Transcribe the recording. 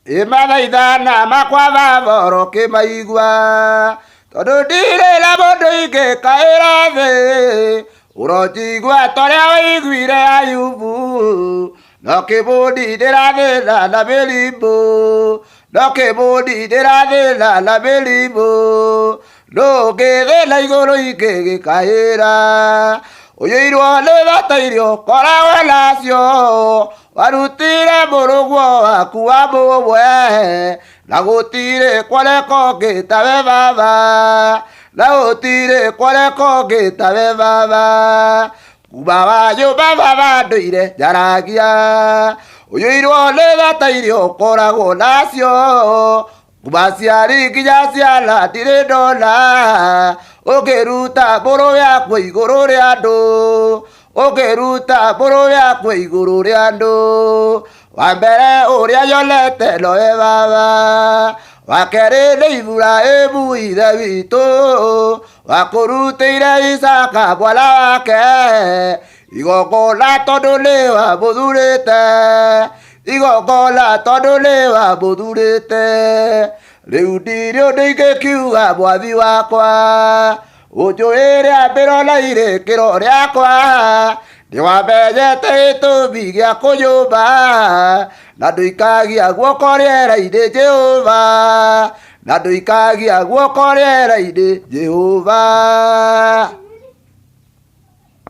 Imathaithana makwa vavoro kimaigua tondu ndirira mundu ingikaira thi urojigua toria wiguire Ayubu no kibundindira thina na mirimu no kibundindira thina na mirimu ndungithina iguru ingigikaira uyiirwo ni thata irio koragwo nacio warutire muruguo waku wa mumwe na gutire kwareko ngitawe baba na gutire kwareko ngitawe baba kuma wa nyumba baba nduire njaragia uyiirwo ni thata irio koragwo nacio kuma ciari nginya ciana ndirĩ ndona ũngĩruta mbũrũ yakwa igũrũ rĩa andũ ũngĩruta mbũrũ yakwa igũrũ rĩa andũ wa mbere ũrĩa nyonete nowe baba wa kerĩ nĩ Iburahĩmu ithe witũ wakũrutĩire Isaka mwana wake igongona tondũ nĩ wamũthurĩte igongona tondũ nĩ wamũthurĩte rĩu ndirĩ ũndũ ingĩkiuga mwathi wakwa ũnjũĩre mbĩrona irĩkĩro rĩakwa nĩwamenyete gĩtũmi gĩa kũnyũmba na ndũikagia guoko rĩera-inĩ Jehova na ndũikagia guoko rĩera-inĩ Jehova.